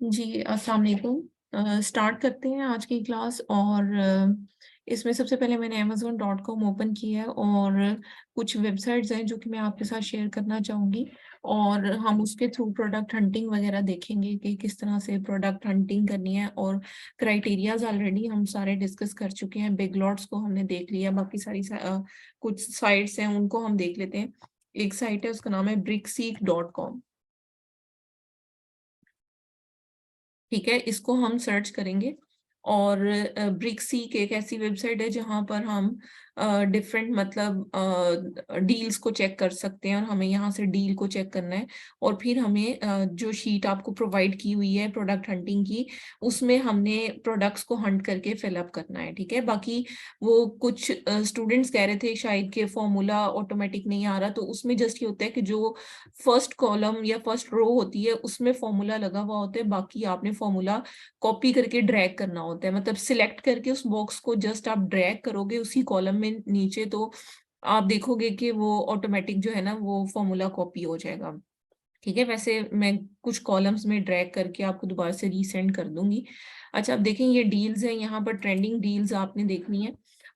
जी, अस्सलाम वालेकुम। स्टार्ट करते हैं आज की क्लास और इसमें सबसे पहले मैंने amazon.com ओपन किया है और कुछ वेबसाइट्स हैं जो कि मैं आपके साथ शेयर करना चाहूँगी और हम उसके थ्रू प्रोडक्ट हंटिंग वगैरह देखेंगे कि किस तरह से प्रोडक्ट हंटिंग करनी है। और क्राइटेरियाज ऑलरेडी हम सारे डिस्कस कर चुके हैं। बिग लॉट्स को हमने देख लिया, बाकी कुछ साइट्स हैं उनको हम देख लेते हैं। एक साइट है, उसका नाम है brickseek.com। ठीक है, इसको हम सर्च करेंगे और ब्रिक्सीक एक ऐसी वेबसाइट है जहां पर हम डिफरेंट मतलब डील्स को चेक कर सकते हैं और हमें यहाँ से डील को चेक करना है और फिर हमें जो शीट आपको प्रोवाइड की हुई है प्रोडक्ट हंटिंग की, उसमें हमने प्रोडक्ट्स को हंट करके फिलअप करना है। ठीक है, बाकी वो कुछ स्टूडेंट्स कह रहे थे शायद कि फॉर्मूला ऑटोमेटिक नहीं आ रहा, तो उसमें जस्ट ये होता है कि जो फर्स्ट कॉलम या फर्स्ट रो होती है उसमें फॉर्मूला लगा हुआ होता है, बाकी आपने फॉर्मूला कॉपी करके ड्रैग करना होता है। मतलब सिलेक्ट करके उस बॉक्स को जस्ट आप ड्रैग करोगे उसी कॉलम में नीचे, तो आप देखोगे कि वो ऑटोमेटिक जो है ना वो फॉर्मूला कॉपी हो जाएगा। ठीक है, वैसे मैं कुछ कॉलम्स में ड्रैग करके आपको दोबारा से रीसेंड कर दूंगी। अच्छा, अब देखें ये डील्स है, यहाँ पर ट्रेंडिंग डील्स आपने देखनी है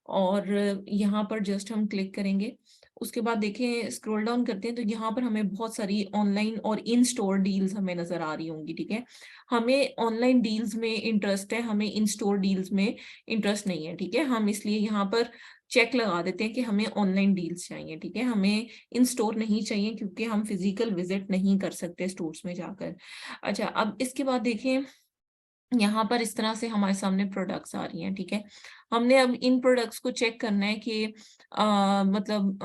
और यहाँ पर जस्ट हम क्लिक करेंगे। उसके बाद देखें स्क्रॉल डाउन करते हैं तो यहाँ पर हमें बहुत सारी ऑनलाइन और इन स्टोर डील्स हमें नजर आ रही होंगी। ठीक है, हमें ऑनलाइन डील्स में इंटरेस्ट है, हमें इन स्टोर डील्स में इंटरेस्ट नहीं है। ठीक है, हम इसलिए यहाँ पर चेक लगा देते हैं कि हमें ऑनलाइन डील्स चाहिए। ठीक है, हमें इन स्टोर नहीं चाहिए क्योंकि हम फिजिकल विजिट नहीं कर सकते स्टोर्स में जाकर। अच्छा, अब इसके बाद देखें यहाँ पर इस तरह से हमारे सामने प्रोडक्ट्स आ रही हैं। ठीक है, हमने अब इन प्रोडक्ट्स को चेक करना है कि मतलब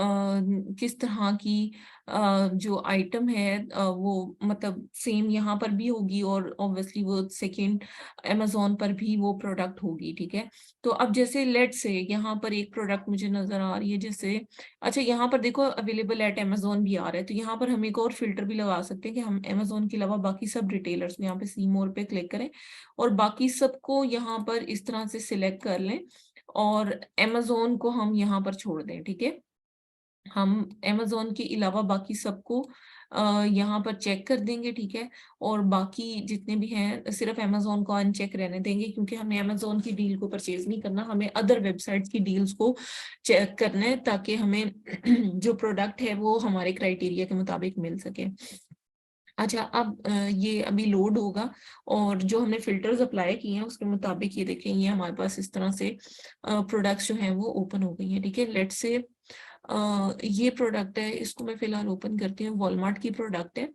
किस तरह की जो आइटम है वो मतलब सेम यहाँ पर भी होगी और ऑब्वियसली वो सेकंड अमेजोन पर भी वो प्रोडक्ट होगी। ठीक है, तो अब जैसे लेट से यहाँ पर एक प्रोडक्ट मुझे नजर आ रही है, जैसे अच्छा यहाँ पर देखो अवेलेबल एट अमेजोन भी आ रहा है, तो यहाँ पर हम एक और फिल्टर भी लगा सकते हैं कि हम अमेजोन के अलावा बाकी सब रिटेलर्स में यहाँ पे सी मोर पे क्लिक करें और बाकी सबको यहाँ पर इस तरह से सिलेक्ट कर लें और अमेजोन को हम यहाँ पर छोड़ दें। ठीक है, हम अमेजोन के अलावा बाकी सबको यहाँ पर चेक कर देंगे। ठीक है, और बाकी जितने भी हैं सिर्फ अमेजोन को अनचेक रहने देंगे क्योंकि हमें अमेजोन की डील को परचेज नहीं करना, हमें अदर वेबसाइट्स की डील्स को चेक करना है ताकि हमें जो प्रोडक्ट है वो हमारे क्राइटेरिया के मुताबिक मिल सके। अच्छा, अब ये अभी लोड होगा और जो हमने फिल्टर्स अप्लाई किए हैं उसके मुताबिक ये देखें ये हमारे पास इस तरह से प्रोडक्ट्स जो हैं वो ओपन हो गई हैं। ठीक है, लेट्स से ये प्रोडक्ट है, इसको मैं फिलहाल ओपन करती हूँ। वॉलमार्ट की प्रोडक्ट है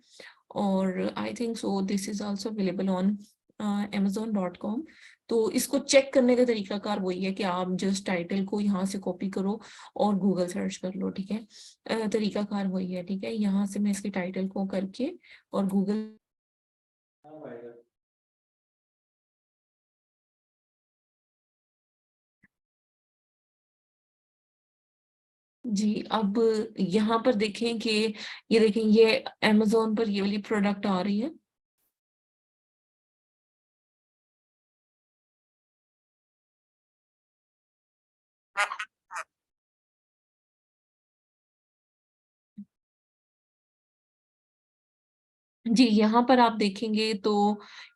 और I think so this is also available on amazon.com। तो इसको चेक करने का तरीकाकार वही है कि आप जस्ट टाइटल को यहाँ से कॉपी करो और गूगल सर्च कर लो। ठीक है, तरीकाकार वही है। ठीक है, यहाँ से मैं इसके टाइटल को करके और गूगल जी, अब यहाँ पर देखें कि ये देखें ये अमेजोन पर ये वाली प्रोडक्ट आ रही है। जी, यहाँ पर आप देखेंगे तो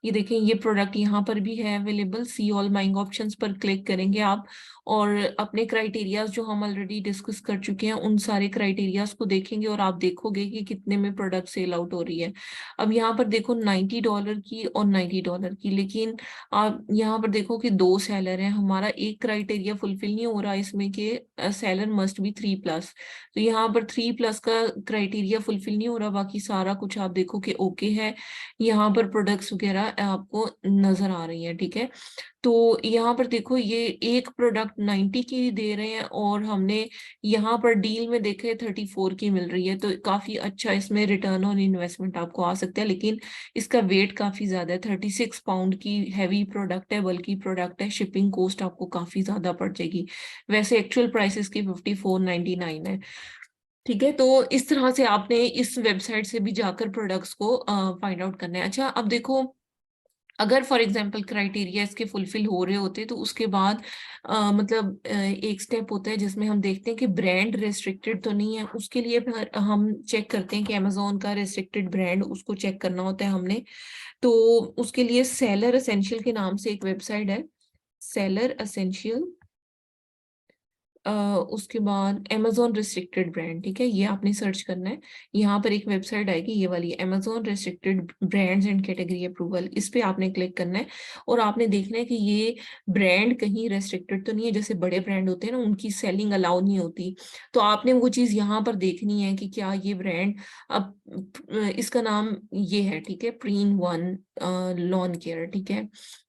ये देखें ये प्रोडक्ट यहाँ पर भी है available. See all buying options पर क्लिक करेंगे आप और अपने क्राइटेरियाज जो हम ऑलरेडी डिस्कस कर चुके हैं उन सारे क्राइटेरियाज को देखेंगे और आप देखोगे कि कितने में प्रोडक्ट सेल आउट हो रही है। अब यहाँ पर देखो $90 की और $90 की, लेकिन आप यहाँ पर देखो कि दो सेलर हैं, हमारा एक क्राइटेरिया फुलफिल नहीं हो रहा इसमें कि सेलर मस्ट बी 3+। तो यहाँ पर 3+ का क्राइटेरिया फुलफिल नहीं हो रहा, बाकी सारा कुछ आप देखो कि ओके है। यहाँ पर प्रोडक्ट्स वगैरह आपको नजर आ रही हैं। ठीक है, तो यहाँ पर देखो ये एक प्रोडक्ट 90 की दे रहे हैं और हमने यहाँ पर डील में देखे 34 की मिल रही है, तो काफी अच्छा इसमें रिटर्न ऑन इन्वेस्टमेंट आपको आ सकता है। लेकिन इसका वेट काफी ज्यादा है, 36 पाउंड की हैवी प्रोडक्ट है, बल्कि प्रोडक्ट है, शिपिंग कॉस्ट आपको काफी ज्यादा पड़ जाएगी। वैसे एक्चुअल प्राइस की 54.99 है। ठीक है, तो इस तरह से आपने इस वेबसाइट से भी जाकर प्रोडक्ट्स को फाइंड आउट करना है। अच्छा, अब देखो अगर फॉर एग्जांपल क्राइटेरिया इसके फुलफिल हो रहे होते तो उसके बाद मतलब एक स्टेप होता है जिसमें हम देखते हैं कि ब्रांड रेस्ट्रिक्टेड तो नहीं है, उसके लिए फिर हम चेक करते हैं कि अमेजोन का रेस्ट्रिक्टेड ब्रांड उसको चेक करना होता है हमने। तो उसके लिए सेलर एसेंशियल के नाम से एक वेबसाइट है, सेलर एसेंशियल। उसके बाद Amazon रिस्ट्रिक्टेड ब्रांड, ठीक है, ये आपने सर्च करना है। यहाँ पर एक वेबसाइट आएगी ये वाली, Amazon restricted brands and category approval, इस पे आपने क्लिक करना है और आपने देखना है कि ये ब्रांड कहीं रेस्ट्रिक्टेड तो नहीं है। जैसे बड़े ब्रांड होते हैं ना, उनकी सेलिंग अलाउ नहीं होती, तो आपने वो चीज यहाँ पर देखनी है कि क्या ये ब्रांड, अब इसका नाम ये है, ठीक है, प्रीन वन लॉन केयर, ठीक है।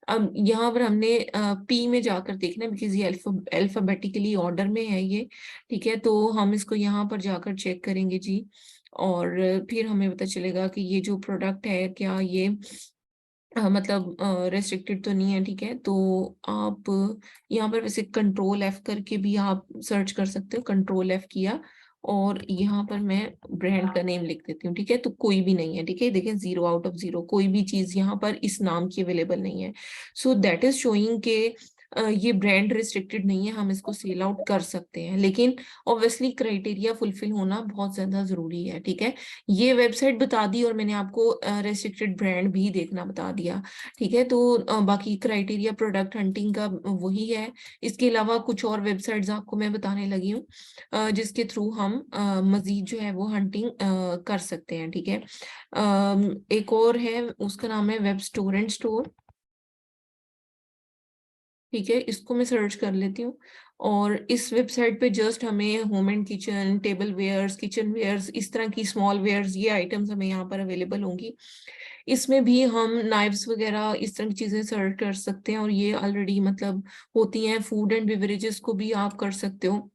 अब यहाँ पर हमने पी में जाकर देखना है, बिकॉज ये अल्फाबेटिकली ऑर्डर में है ये, ठीक है। तो हम इसको यहाँ पर जाकर चेक करेंगे जी, और फिर हमें पता चलेगा कि ये जो प्रोडक्ट है क्या ये मतलब रेस्ट्रिक्टेड तो नहीं है, ठीक है। तो आप यहाँ पर वैसे कंट्रोल एफ करके भी आप सर्च कर सकते हो, कंट्रोल एफ किया और यहाँ पर मैं ब्रांड का नेम लिख देती हूँ, ठीक है। तो कोई भी नहीं है, ठीक है, देखें 0 आउट ऑफ 0, कोई भी चीज यहाँ पर इस नाम की अवेलेबल नहीं है। सो दैट इज शोइंग के ये ब्रांड रिस्ट्रिक्टेड नहीं है, हम इसको सेल आउट कर सकते हैं, लेकिन ऑब्वियसली क्राइटेरिया फुलफिल होना बहुत ज्यादा जरूरी है, ठीक है। ये वेबसाइट बता दी और मैंने आपको रेस्ट्रिक्टेड ब्रांड भी देखना बता दिया, ठीक है। तो बाकी क्राइटेरिया प्रोडक्ट हंटिंग का वही है। इसके अलावा कुछ और वेबसाइट्स आपको मैं बताने लगी हूँ जिसके थ्रू हम मजीद जो है वो हंटिंग कर सकते हैं, ठीक है। एक और है, उसका नाम है वेब स्टोर एंड स्टोर, ठीक है। इसको मैं सर्च कर लेती हूँ और इस वेबसाइट पे जस्ट हमें home and kitchen, table wares, kitchen wares, इस तरह की स्मॉल वेयर्स, ये आइटम्स हमें यहाँ पर अवेलेबल होंगी। इसमें भी हम नाइफ्स वगैरह इस तरह की चीजें सर्च कर सकते हैं और ये ऑलरेडी मतलब होती हैं। फूड एंड बेवरेजेस को भी आप कर सकते हो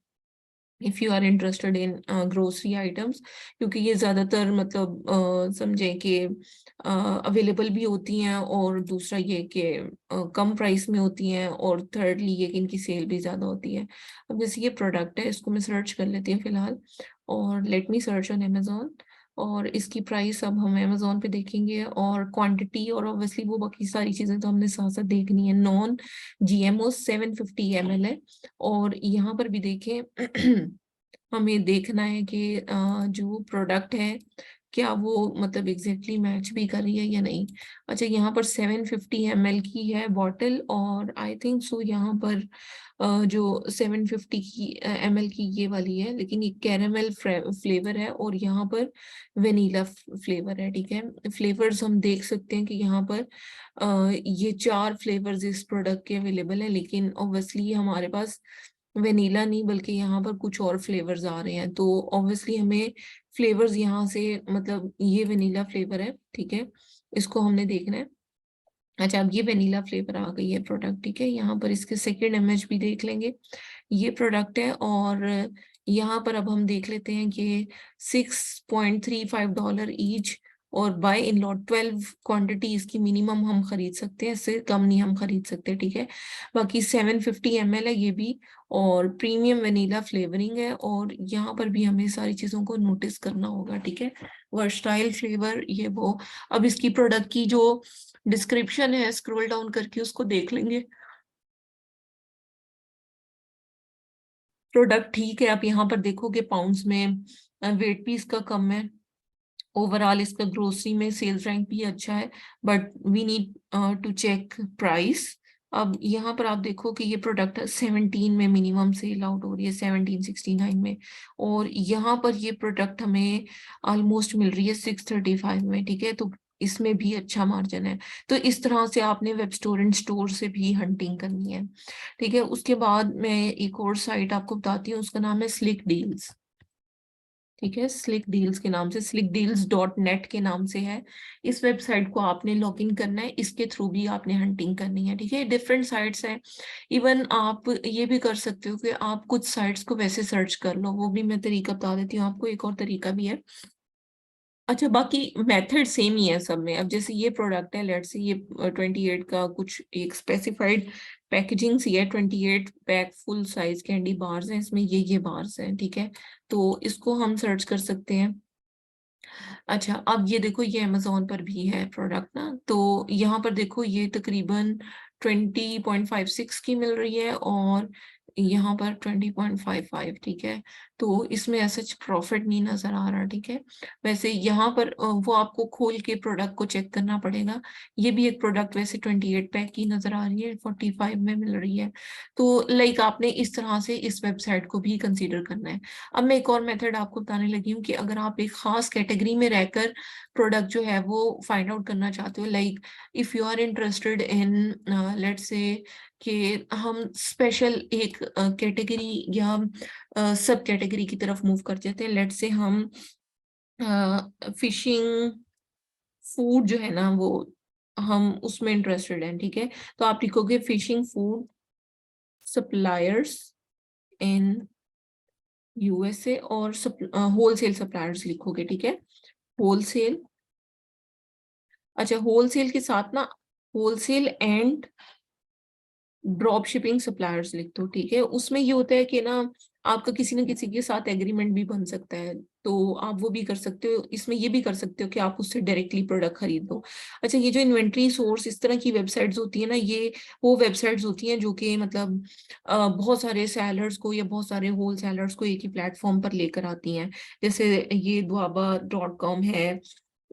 if you are interested in grocery items, क्योंकि ये ज्यादातर मतलब समझें कि अवेलेबल भी होती हैं, और दूसरा ये कि कम प्राइस में होती हैं, और थर्डली ये कि इनकी सेल भी ज्यादा होती है। अब जैसे ये प्रोडक्ट है, इसको मैं सर्च कर लेती हूँ फिलहाल, और let me search on Amazon, और इसकी प्राइस अब हम अमेजोन पे देखेंगे, और क्वांटिटी और ऑब्वियसली वो बाकी सारी चीजें तो हमने साथ साथ देखनी है। नॉन GMO 750 ml है, और यहाँ पर भी देखें हमें देखना है कि जो प्रोडक्ट है क्या वो मतलब एग्जैक्टली मैच भी कर रही है या नहीं। अच्छा, यहाँ पर 750 ml की है बॉटल, और आई थिंक सो यहाँ पर जो 750 की ml की ये वाली है, लेकिन ये कैरामेल फ्लेवर है और यहाँ पर वेनिला फ्लेवर है, ठीक है। फ्लेवर्स हम देख सकते हैं कि यहाँ पर ये 4 फ्लेवर्स इस प्रोडक्ट के अवेलेबल है, लेकिन ऑब्वियसली हमारे पास वेनिला नहीं बल्कि यहाँ पर कुछ और फ्लेवर्स आ रहे हैं, तो ऑब्वियसली हमें फ्लेवर्स यहाँ से मतलब ये वेनिला फ्लेवर है, ठीक है, इसको हमने देखना है। अच्छा, अब ये वेनिला फ्लेवर आ गई है प्रोडक्ट, ठीक है। यहाँ पर इसके सेकेंड इमेज भी देख लेंगे, ये प्रोडक्ट है, और यहाँ पर अब हम देख लेते हैं कि $6.35 ईच, और बाय इन लॉट 12 क्वांटिटी इसकी मिनिमम हम खरीद सकते हैं, इससे कम नहीं हम खरीद सकते, ठीक है। बाकी 750 ml है ये भी, और प्रीमियम वेनिला फ्लेवरिंग है, और यहाँ पर भी हमें सारी चीजों को नोटिस करना होगा, ठीक है। वर्सटाइल फ्लेवर ये वो। अब इसकी प्रोडक्ट की जो डिस्क्रिप्शन है, स्क्रॉल डाउन करके उसको देख लेंगे। प्रोडक्ट ठीक है, आप यहाँ पर देखोगे पाउंड्स में वेट भी इसका कम है, ओवरऑल इसका ग्रोसरी में सेल्स रैंक भी अच्छा है, but we need to check price. अब यहाँ पर आप देखो कि ये प्रोडक्ट 17 में मिनिमम सेल आउट हो रही है, 1769 में, और यहाँ पर ये प्रोडक्ट हमें ऑलमोस्ट मिल रही है 635 में, ठीक है। तो इसमें भी अच्छा मार्जिन है। तो इस तरह से आपने वेब स्टोर एंड स्टोर से भी हंटिंग करनी है, ठीक है। उसके बाद मैं एक और साइट आपको बताती हूँ, उसका नाम है स्लिक डील्स, ठीक है। स्लिक डील्स के नाम से, slickdeals.net के नाम से है। इस वेबसाइट को आपने लॉग इन करना है, इसके थ्रू भी आपने हंटिंग करनी है, ठीक है। डिफरेंट साइट्स हैं, इवन आप ये भी कर सकते हो कि आप कुछ साइट्स को वैसे सर्च कर लो, वो भी मैं तरीका बता देती हूँ आपको, एक और तरीका भी है। अच्छा, बाकी मेथड सेम ही है सब में। अब जैसे ये प्रोडक्ट है, लेट्स से ये 28 का कुछ एक स्पेसिफाइड पैकेजिंग सी है, 28 pack full size candy bars हैं, इसमें ये बार्स हैं, ठीक है। तो इसको हम सर्च कर सकते हैं, अच्छा, अब ये देखो ये अमेज़न पर भी है प्रोडक्ट ना, तो यहाँ पर देखो ये तकरीबन 20.56 की मिल रही है और यहाँ पर 20.55, ठीक है। तो इसमें ऐसा प्रॉफिट नहीं नज़र आ रहा, ठीक है। वैसे यहाँ पर वो आपको खोल के प्रोडक्ट को चेक करना पड़ेगा। ये भी एक प्रोडक्ट वैसे 28 पैक की नज़र आ रही है, 45 में मिल रही है। तो लाइक आपने इस तरह से इस वेबसाइट को भी कंसीडर करना है। अब मैं एक और मेथड आपको बताने लगी हूँ कि अगर आप एक खास कैटेगरी में रहकर प्रोडक्ट जो है वो फाइंड आउट करना चाहते हो, like if you are interested in let's say कि हम स्पेशल एक कैटेगरी या सब कैटेगरी की तरफ मूव कर जाते हैं, लेट्स से हम फिशिंग फूड जो है ना वो हम उसमें इंटरेस्टेड हैं, ठीक है। तो आप लिखोगे fishing food suppliers in USA और होलसेल सप्लायर्स लिखोगे, ठीक है। होलसेल, अच्छा होलसेल के साथ ना wholesale and drop shipping suppliers लिख दो, ठीक है। उसमें ये होता है कि ना आपका किसी न किसी के साथ एग्रीमेंट भी बन सकता है, तो आप वो भी कर सकते हो। इसमें ये भी कर सकते हो कि आप उससे डायरेक्टली प्रोडक्ट खरीद दो। अच्छा, ये जो इन्वेंट्री सोर्स इस तरह की वेबसाइट्स होती है ना, ये वो वेबसाइट्स होती हैं जो कि मतलब बहुत सारे सेलर्स को या बहुत सारे होल सेलर्स को एक ही प्लेटफॉर्म पर लेकर आती हैं। जैसे ये duaba.com है,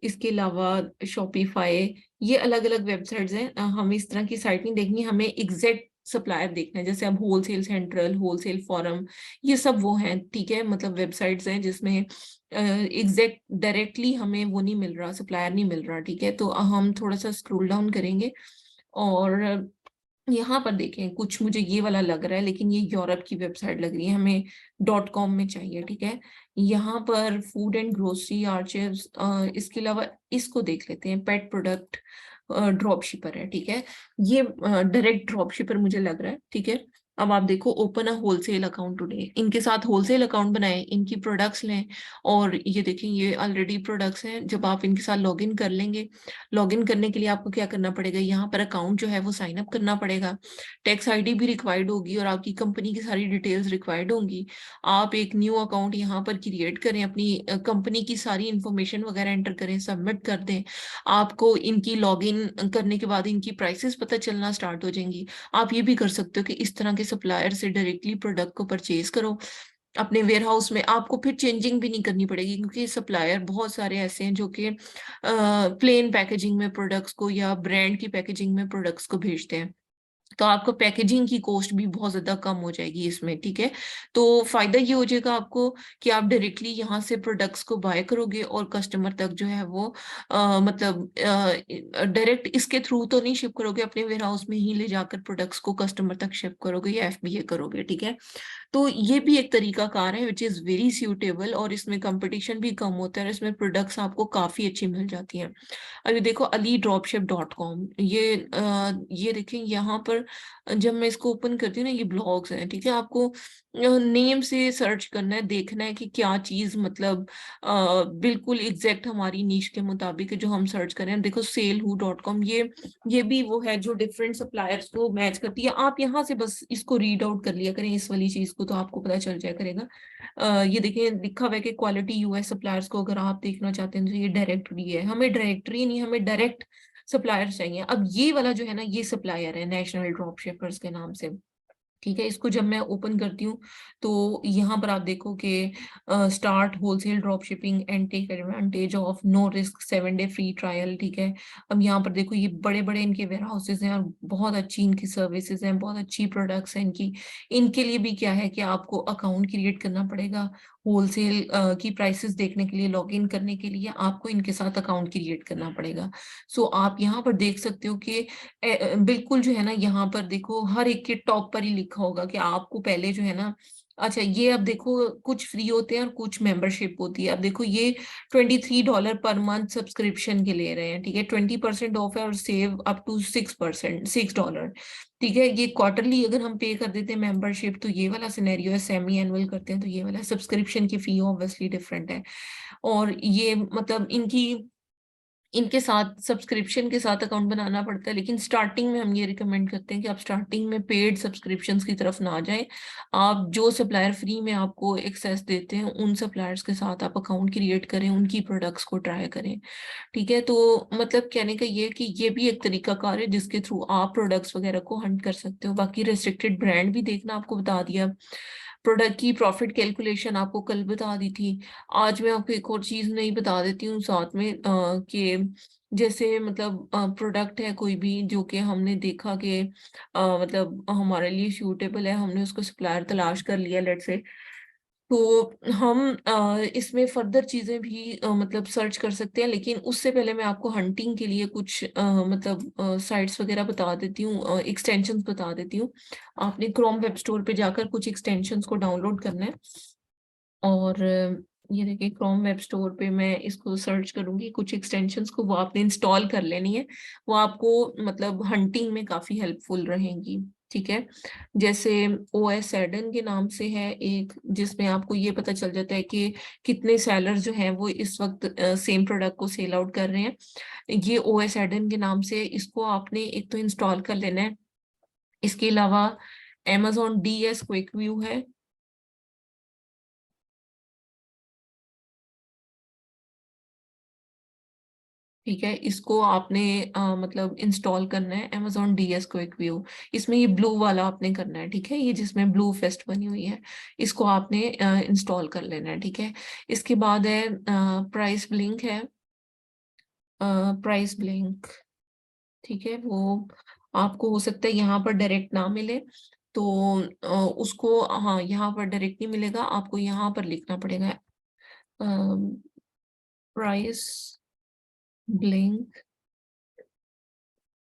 इसके अलावा शॉपिफाई, ये अलग अलग वेबसाइट्स हैं। हमें इस तरह की साइट नहीं देखनी, हमें एग्जैक्ट सप्लायर देखना है। जैसे अब होलसेल सेंट्रल, होलसेल फॉरम, ये सब वो हैं, ठीक है। मतलब वेबसाइट्स हैं जिसमें एग्जैक्ट डायरेक्टली हमें वो नहीं मिल रहा, सप्लायर नहीं मिल रहा, ठीक है। तो हम थोड़ा सा स्क्रॉल डाउन करेंगे और यहाँ पर देखें, कुछ मुझे ये वाला लग रहा है लेकिन ये यूरोप की वेबसाइट लग रही है, हमें .com में चाहिए, ठीक है। यहाँ पर फूड एंड ग्रोसरी आर्चिव्स, इसके अलावा इसको देख लेते हैं, पेट प्रोडक्ट ड्रॉप शिपर है, ठीक है। ये डायरेक्ट ड्रॉप शिपर मुझे लग रहा है, ठीक है। अब आप देखो, open a wholesale account today, इनके साथ होलसेल अकाउंट बनाए, इनकी प्रोडक्ट्स लें और ये देखें ये ऑलरेडी प्रोडक्ट्स हैं। जब आप इनके साथ लॉगिन कर लेंगे, लॉगिन करने के लिए आपको क्या करना पड़ेगा, यहाँ पर अकाउंट जो है वो साइन अप करना पड़ेगा। टैक्स आईडी भी रिक्वायर्ड होगी और आपकी कंपनी की सारी डिटेल्स रिक्वायर्ड होंगी। आप एक न्यू अकाउंट यहाँ पर क्रिएट करें, अपनी कंपनी की सारी इंफॉर्मेशन वगैरह एंटर करें, सबमिट कर दें। आपको इनकी लॉगिन करने के बाद इनकी प्राइसेस पता चलना स्टार्ट हो जाएंगी। आप ये भी कर सकते हो कि इस तरह के सप्लायर से डायरेक्टली प्रोडक्ट को परचेज करो अपने वेयर हाउस में। आपको फिर चेंजिंग भी नहीं करनी पड़ेगी, क्योंकि सप्लायर बहुत सारे ऐसे हैं जो कि प्लेन पैकेजिंग में प्रोडक्ट्स को या ब्रांड की पैकेजिंग में प्रोडक्ट्स को भेजते हैं। तो आपको पैकेजिंग की कॉस्ट भी बहुत ज्यादा कम हो जाएगी इसमें, ठीक है। तो फायदा ये हो जाएगा आपको कि आप डायरेक्टली यहाँ से प्रोडक्ट्स को बाय करोगे और कस्टमर तक जो है वो मतलब डायरेक्ट इसके थ्रू तो नहीं शिप करोगे, अपने वेयर हाउस में ही ले जाकर प्रोडक्ट्स को कस्टमर तक शिप करोगे या एफबीए करोगे, ठीक है। तो ये भी एक तरीका कार है विच इज वेरी सूटेबल, और इसमें कंपटीशन भी कम होता है और इसमें प्रोडक्ट्स आपको काफी अच्छी मिल जाती हैं। अभी देखो ali.dropship.com, ये देखें यहाँ पर जब मैं इसको ओपन करती हूँ ना, ये ब्लॉग्स हैं, ठीक है। आपको नेम से सर्च करना है, देखना है कि क्या चीज मतलब बिल्कुल एग्जैक्ट हमारी नीश के मुताबिक जो हम सर्च करें। देखो salehu.com, ये भी वो है जो डिफरेंट सप्लायर्स को मैच करती है। आप यहाँ से बस इसको रीड आउट कर लिया करें, इस वाली चीज को, तो आपको पता चल जाया करेगा। ये देखिए लिखा हुआ है कि क्वालिटी यूएस सप्लायर्स को अगर आप देखना चाहते हैं तो ये डायरेक्टरी है, हमें डायरेक्टरी नहीं, हमें डायरेक्ट सप्लायर्स चाहिए। अब ये वाला जो है ना, ये सप्लायर है नेशनल ड्रॉप शिपर्स के नाम से, ठीक है। इसको जब मैं ओपन करती हूँ तो यहाँ पर आप देखो कि start wholesale drop shipping and take advantage of no risk 7 day free trial, ठीक है। अब यहाँ पर देखो ये बड़े बड़े इनके वेयर हाउसेज हैं और बहुत अच्छी इनकी सर्विसेज हैं, बहुत अच्छी प्रोडक्ट्स हैं इनकी। इनके लिए भी क्या है कि आपको अकाउंट क्रिएट करना पड़ेगा, होलसेल की प्राइसेस देखने के लिए, लॉग इन करने के लिए आपको इनके साथ अकाउंट क्रिएट करना पड़ेगा। सो आप यहाँ पर देख सकते हो कि बिल्कुल जो है ना, यहाँ पर देखो हर एक के टॉप पर ही लिखा होगा कि आपको पहले जो है ना, अच्छा ये अब देखो कुछ फ्री होते हैं और कुछ मेंबरशिप होती है। अब देखो ये $23 पर मंथ सब्सक्रिप्शन के ले रहे हैं, ठीक है। 20% ऑफ है और सेव अप टू 6%, $6, ठीक है। ये क्वार्टरली अगर हम पे कर देते हैं मेंबरशिप तो ये वाला सिनेरियो है, सेमी एनुअल करते हैं तो ये वाला, सब्सक्रिप्शन की फी ऑब्वियसली डिफरेंट है। और ये मतलब इनकी इनके साथ सब्सक्रिप्शन के साथ अकाउंट बनाना पड़ता है, लेकिन स्टार्टिंग में हम ये रिकमेंड करते हैं कि आप स्टार्टिंग में पेड सब्सक्रिप्शंस की तरफ ना जाएं। आप जो सप्लायर फ्री में आपको एक्सेस देते हैं उन सप्लायर्स के साथ आप अकाउंट क्रिएट करें, उनकी प्रोडक्ट्स को ट्राई करें। ठीक है, तो मतलब कहने का ये कि ये भी एक तरीका कार है जिसके थ्रू आप प्रोडक्ट्स वगैरह को हंट कर सकते हो। बाकी रेस्ट्रिक्टेड ब्रांड भी देखना आपको बता दिया, प्रोडक्ट की प्रॉफिट कैलकुलेशन आपको कल बता दी थी। आज मैं आपको एक और चीज नहीं बता देती हूँ साथ में, कि जैसे मतलब प्रोडक्ट है कोई भी जो कि हमने देखा कि मतलब हमारे लिए सूटेबल है, हमने उसको सप्लायर तलाश कर लिया लेट से, तो हम इसमें फर्दर चीजें भी मतलब सर्च कर सकते हैं। लेकिन उससे पहले मैं आपको हंटिंग के लिए कुछ मतलब साइट्स वगैरह बता देती हूँ, एक्सटेंशंस बता देती हूँ। आपने क्रोम वेब स्टोर पे जाकर कुछ एक्सटेंशंस को डाउनलोड करना है, और ये देखिए क्रोम वेब स्टोर पे मैं इसको सर्च करूंगी कुछ एक्सटेंशंस को, वो आपने इंस्टॉल कर लेनी है। वो आपको मतलब हंटिंग में काफी हेल्पफुल रहेंगी। ठीक है, जैसे OS एडन के नाम से है एक, जिसमें आपको ये पता चल जाता है कि कितने सेलर जो हैं वो इस वक्त सेम प्रोडक्ट को सेल आउट कर रहे हैं। ये OS एडन के नाम से, इसको आपने एक तो इंस्टॉल कर लेना है। इसके अलावा Amazon DS क्विक व्यू है। ठीक है, इसको आपने मतलब इंस्टॉल करना है, Amazon DS क्विक व्यू। इसमें ये ब्लू वाला आपने करना है, ठीक है, ये जिसमें ब्लू फेस्ट बनी हुई है, इसको आपने इंस्टॉल कर लेना है। ठीक है, इसके बाद है प्राइस ब्लिंक है, प्राइस ब्लिंक। ठीक है, वो आपको हो सकता है यहाँ पर डायरेक्ट ना मिले, तो उसको, हाँ यहाँ पर डायरेक्ट नहीं मिलेगा, आपको यहाँ पर लिखना पड़ेगा प्राइस ब्लिंक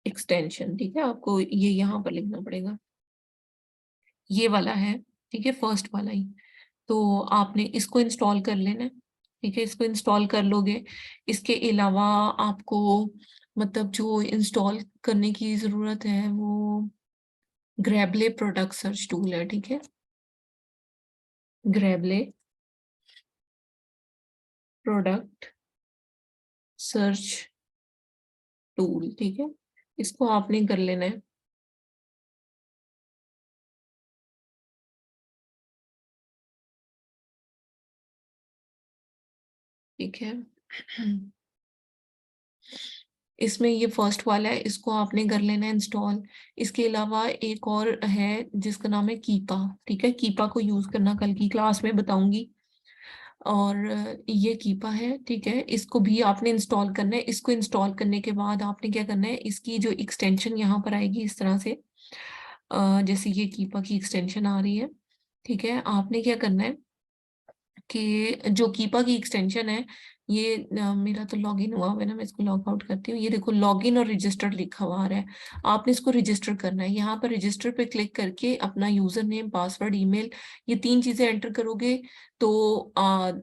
एक्सटेंशन। ठीक है, आपको ये यहाँ पर लिखना पड़ेगा, ये वाला है। ठीक है, फर्स्ट वाला ही, तो आपने इसको इंस्टॉल कर लेना है। ठीक है, इसको इंस्टॉल कर लोगे। इसके अलावा आपको मतलब जो इंस्टॉल करने की जरूरत है वो ग्रैबले प्रोडक्ट सर्च टूल है। ठीक है, ग्रैबले प्रोडक्ट सर्च टूल। ठीक है, इसको आपने कर लेना है। ठीक है, इसमें ये फर्स्ट वाला है, इसको आपने कर लेना है इंस्टॉल। इसके अलावा एक और है जिसका नाम है कीपा। ठीक है, कीपा को यूज करना कल की क्लास में बताऊंगी। और ये कीपा है। ठीक है, इसको भी आपने इंस्टॉल करना है। इसको इंस्टॉल करने के बाद आपने क्या करना है, इसकी जो एक्सटेंशन यहाँ पर आएगी इस तरह से, जैसे ये कीपा की एक्सटेंशन आ रही है। ठीक है, आपने क्या करना है कि जो कीपा की एक्सटेंशन है, ये मेरा तो लॉगिन हुआ हुआ है ना, मैं इसको लॉग आउट करती हूँ। ये देखो लॉगिन और रजिस्टर लिखा हुआ आ रहा है, आपने इसको रजिस्टर करना है। यहाँ पर रजिस्टर पे क्लिक करके अपना यूजर नेम, पासवर्ड, ईमेल, ये तीन चीजें एंटर करोगे तो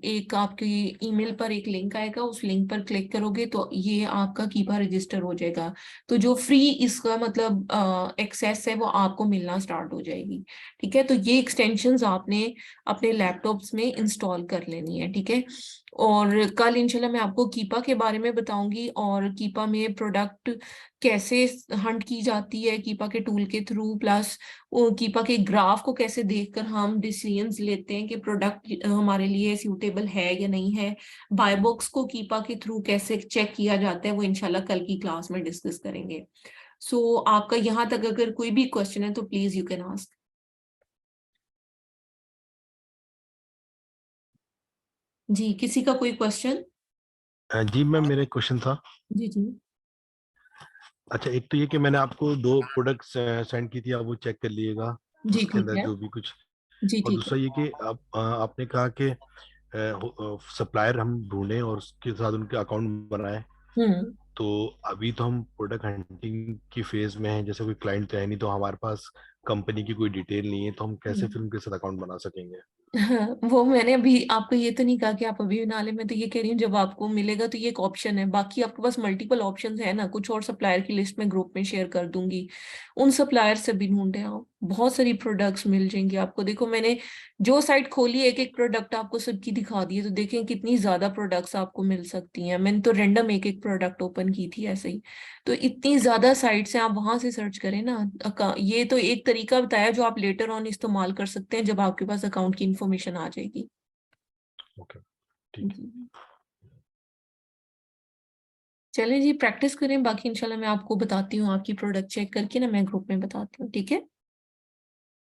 एक आपकी ईमेल पर एक लिंक आएगा, उस लिंक पर क्लिक करोगे तो ये आपका कीपा रजिस्टर हो जाएगा। तो जो फ्री इसका मतलब एक्सेस है वो आपको मिलना स्टार्ट हो जाएगी। ठीक है, तो ये एक्सटेंशंस आपने अपने लैपटॉप्स में इंस्टॉल कर लेनी है। ठीक है, और कल इंशाल्लाह मैं आपको कीपा के बारे में बताऊंगी, और कीपा में प्रोडक्ट कैसे हंट की जाती है कीपा के टूल के थ्रू, प्लस कीपा के ग्राफ को कैसे देखकर हम डिसीजंस लेते हैं कि प्रोडक्ट हमारे लिए सूटेबल है या नहीं है। बाय बॉक्स को कीपा के थ्रू कैसे चेक किया जाता है वो इंशाल्लाह कल की क्लास में डिस्कस करेंगे। सो आपका यहाँ तक अगर कोई भी क्वेश्चन है तो प्लीज यू कैन आस्क। जी, किसी का कोई क्वेश्चन? जी मैम, मेरा एक क्वेश्चन था। जी जी। अच्छा, एक तो ये कि मैंने आपको दो प्रोडक्ट्स सेंड की थी, आप वो चेक कर लीजिएगा जी उसके ठीक अंदर है। जो भी कुछ। जी और ठीक है। दूसरा ये कि आप आपने कहा कि सप्लायर हम ढूंढें और उसके साथ उनके अकाउंट बनाएं। हम्म। तो अभी तो हम प्रोडक्ट हंटिंग की फेज में हैं, जैसे कोई क्लाइंट तो है नहीं, तो हमारे पास कंपनी की कोई डिटेल नहीं है, तो हम कैसे हम्म। फिर उनके साथ अकाउंट बना सकेंगे? हाँ, वो मैंने अभी आपको ये तो नहीं कहा कि आप अभी बना ले, मैं तो ये कह रही हूँ जब आपको मिलेगा तो ये एक ऑप्शन है, बाकी आपके पास मल्टीपल ऑप्शंस है ना, कुछ और सप्लायर की लिस्ट में ग्रुप में शेयर कर दूंगी, उन सप्लायर से भी ढूंढे आप, बहुत सारी प्रोडक्ट्स मिल जाएंगी आपको। देखो मैंने जो साइट खोली एक एक प्रोडक्ट आपको सबकी दिखा दी है, तो देखें कितनी ज्यादा प्रोडक्ट्स आपको मिल सकती हैं। मैंने तो रैंडम एक एक प्रोडक्ट ओपन की थी ऐसे ही। तो इतनी ज्यादा साइट्स हैं, आप वहां से सर्च करें ना। ये तो एक तरीका बताया जो आप लेटर ऑन इस्तेमाल कर सकते हैं जब आपके पास अकाउंट की इंफॉर्मेशन आ जाएगी। ओके, ठीक है। जी। चलिए जी, प्रैक्टिस करें, बाकी इंशाल्लाह मैं आपको बताती हूँ, आपकी प्रोडक्ट चेक करके ना मैं ग्रुप में बताती हूँ, ठीक है।